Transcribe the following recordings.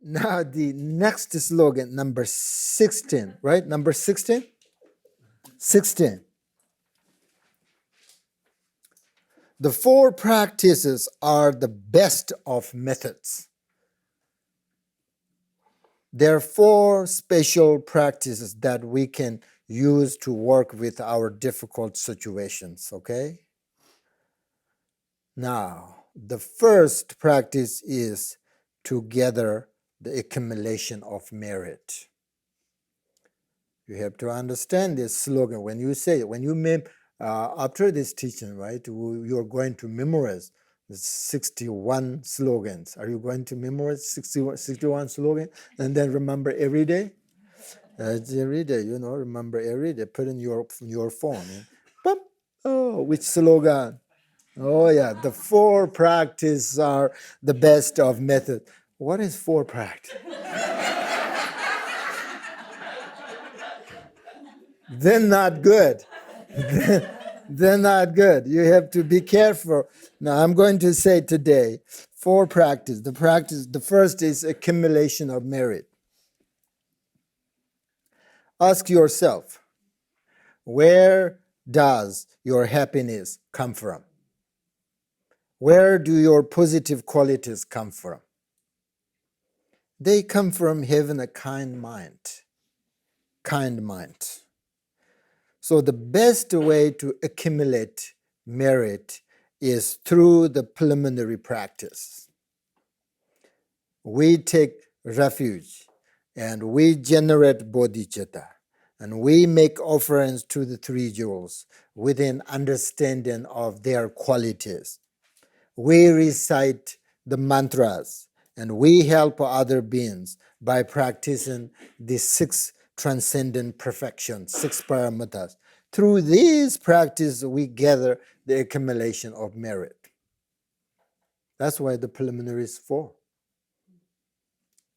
Now the next slogan, number 16, right? Number 16? 16. The four practices are the best of methods. There are four special practices that we can use to work with our difficult situations, okay? Now, the first practice is to gather the accumulation of merit. You have to understand this slogan. When you say it, when you after this teaching, right, you're going to memorize the 61 slogans. Are you going to memorize 61 slogans and then remember every day? Every day, remember every day. Put in your phone. Boop. Oh, which slogan? Oh, yeah, the four practices are the best of method. What is four practice? They're not good. They're not good. You have to be careful. Now, I'm going to say today, four practice. The first is accumulation of merit. Ask yourself, where does your happiness come from? Where do your positive qualities come from? They come from having a kind mind. Kind mind. So the best way to accumulate merit is through the preliminary practice. We take refuge and we generate bodhicitta and we make offerings to the three jewels with an understanding of their qualities. We recite the mantras and we help other beings by practicing the six transcendent perfections, six paramatas. Through these practices, we gather the accumulation of merit. That's why the preliminary is for.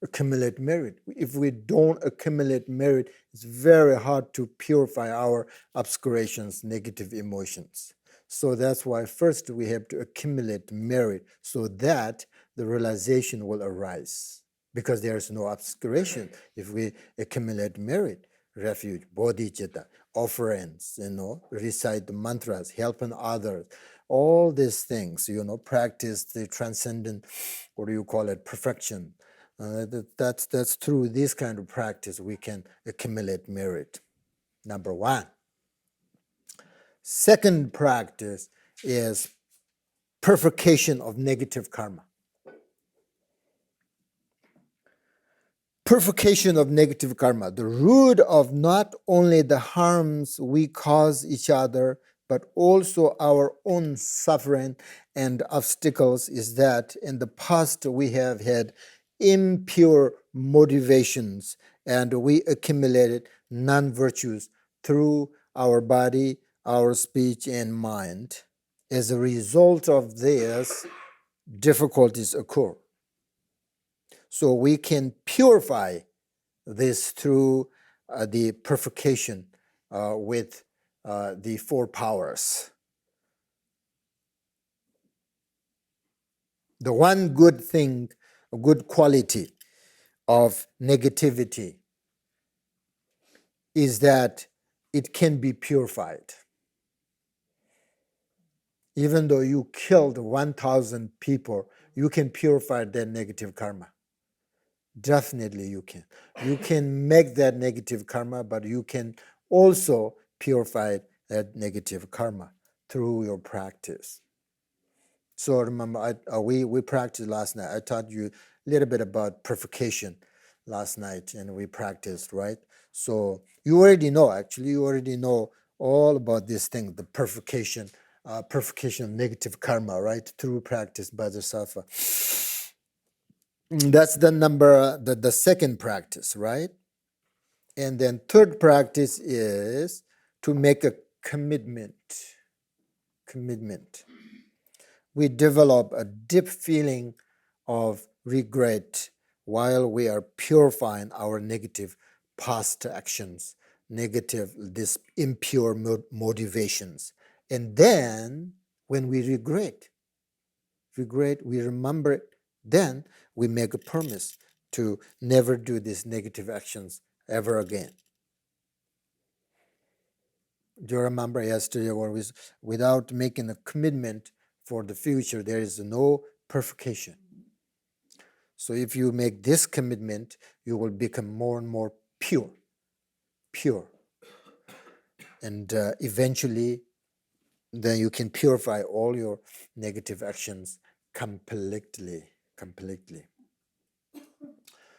Accumulate merit. If we don't accumulate merit, it's very hard to purify our obscurations, negative emotions. So that's why first we have to accumulate merit so that the realization will arise. Because there is no obscuration if we accumulate merit, refuge, bodhicitta, offerings, recite the mantras, helping others, all these things, practice the transcendent, perfection. That's through this kind of practice we can accumulate merit. Number one. Second practice is purification of negative karma. Purification of negative karma, the root of not only the harms we cause each other, but also our own suffering and obstacles, is that in the past we have had impure motivations and we accumulated non-virtues through our body, our speech, and mind. As a result of this, difficulties occur. So we can purify this through the purification with the four powers. The one good thing, a good quality of negativity is that it can be purified. Even though you killed 1,000 people, you can purify that negative karma. Definitely you can. You can make that negative karma, but you can also purify that negative karma through your practice. So remember, we practiced last night. I taught you a little bit about purification last night, and we practiced, right? So you already know all about this thing, the purification of negative karma, right? Through practice by the sattva. That's the second practice, right? And then third practice is to make a commitment. We develop a deep feeling of regret while we are purifying our negative past actions, this impure motivations. And then when we regret, we remember it, then we make a promise to never do these negative actions ever again. Do you remember yesterday where without making a commitment for the future, there is no purification. So if you make this commitment, you will become more and more pure. And eventually, then you can purify all your negative actions completely.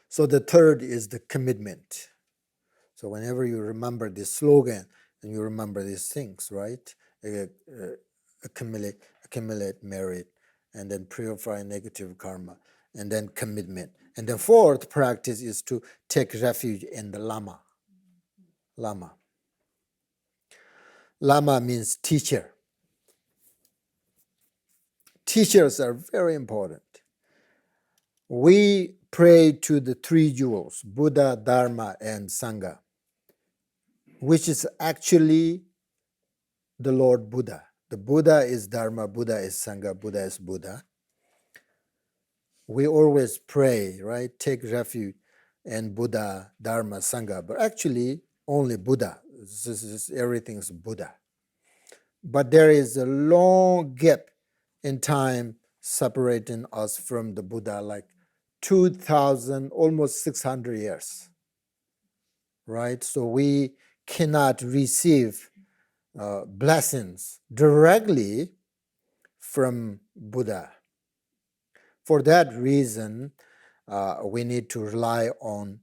So the third is the commitment. So whenever you remember this slogan and you remember these things, right? Accumulate merit, and then purify negative karma, and then commitment. And the fourth practice is to take refuge in the Lama. Lama means teacher. Teachers are very important. We pray to the three jewels, Buddha, Dharma, and Sangha, which is actually the Lord Buddha. The Buddha is Dharma, Buddha is Sangha, Buddha is Buddha. We always pray, right? Take refuge in Buddha, Dharma, Sangha, but actually only Buddha. Everything's Buddha. But there is a long gap in time separating us from the Buddha, like 2,000, almost 600 years, right? So we cannot receive blessings directly from Buddha. For that reason, we need to rely on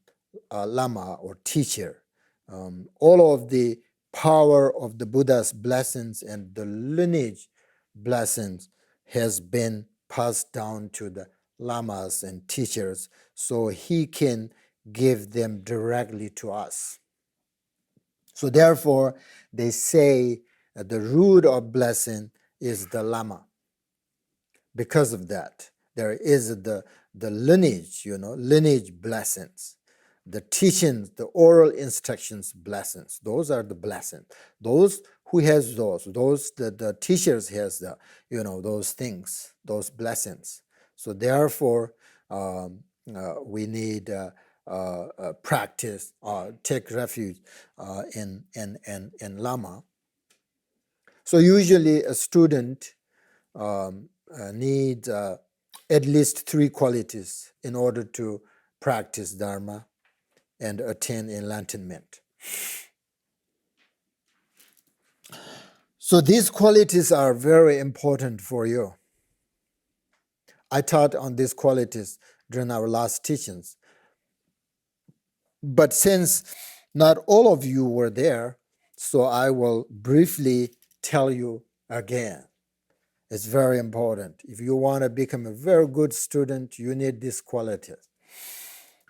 Lama or teacher. All of the power of the Buddha's blessings and the lineage blessings has been passed down to the Lamas and teachers, so he can give them directly to us. So therefore, they say the root of blessing is the Lama. Because of that, there is the lineage, lineage blessings, the teachings, the oral instructions blessings. Those are the blessings. Those who has those the teachers has those things, those blessings. So therefore, we need practice, take refuge in Lama. So usually a student needs at least three qualities in order to practice Dharma and attain enlightenment. So these qualities are very important for you. I taught on these qualities during our last teachings. But since not all of you were there, so I will briefly tell you again. It's very important. If you want to become a very good student, you need these qualities.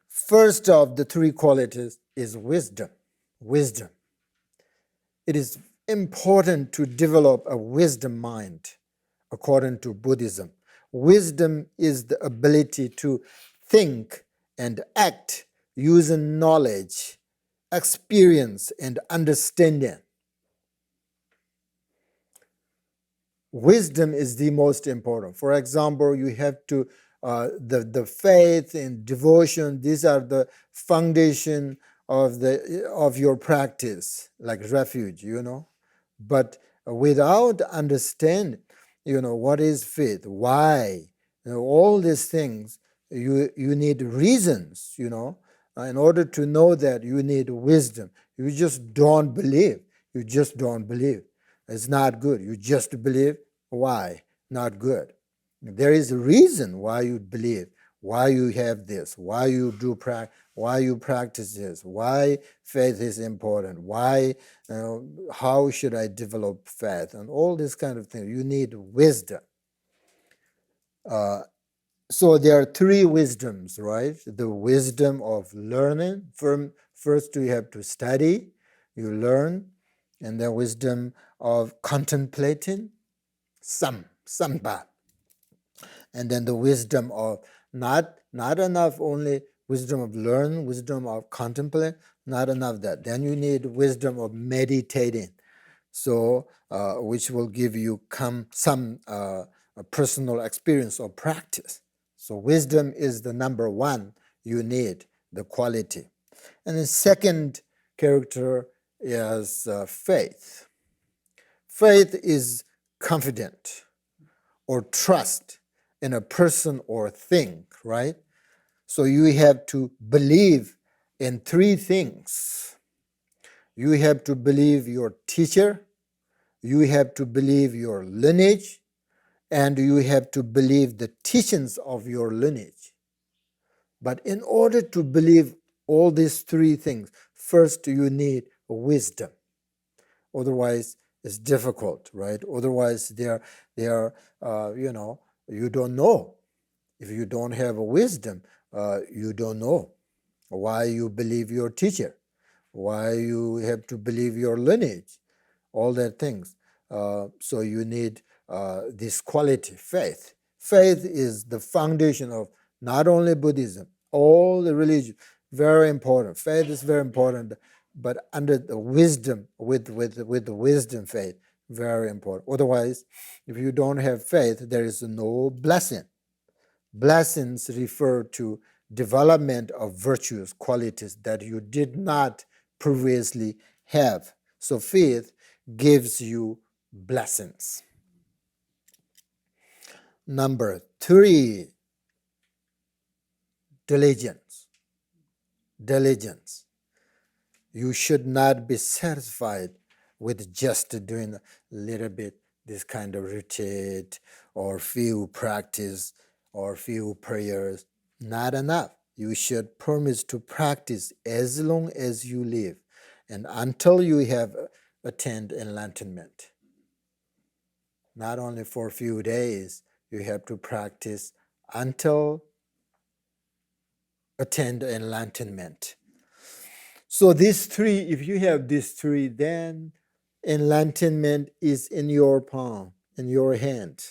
First of the three qualities is wisdom. Wisdom. It is important to develop a wisdom mind according to Buddhism. Wisdom is the ability to think and act using knowledge, experience, and understanding. Wisdom is the most important. For example, you have to, the faith and devotion, these are the foundation of your practice, like refuge, But without understanding, what is faith, why, all these things, you need reasons, in order to know that you need wisdom. You just don't believe. It's not good. You just believe. Why? Not good. There is a reason why you believe, why you have this, why you practice this, why faith is important, why, how should I develop faith, and all this kind of thing. You need wisdom. So there are three wisdoms, right? The wisdom of learning. First, you have to study, you learn, and the wisdom of contemplating, sampa. And then the wisdom of not enough only wisdom of learn, wisdom of contemplate, not enough that. Then you need wisdom of meditating, so which will give you some personal experience or practice. So wisdom is the number one you need the quality. And the second character is faith. Faith is confident or trust in a person or thing, right? So you have to believe in three things. You have to believe your teacher, you have to believe your lineage, and you have to believe the teachings of your lineage. But in order to believe all these three things, first you need wisdom. Otherwise, it's difficult, right? Otherwise, you don't know. If you don't have wisdom, you don't know why you believe your teacher, why you have to believe your lineage, all that things. So you need this quality, faith. Faith is the foundation of not only Buddhism, all the religions. Very important. Faith is very important, but under the wisdom, with the wisdom faith, very important. Otherwise, if you don't have faith, there is no blessing. Blessings refer to development of virtues, qualities that you did not previously have. So faith gives you blessings. Number 3, diligence. Diligence. You should not be satisfied with just doing a little bit this kind of retreat or few practice or few prayers. Not enough. You should promise to practice as long as you live and until you have attained enlightenment. Not only for a few days, you have to practice until attain enlightenment. So these three, if you have these three, then enlightenment is in your palm, in your hand.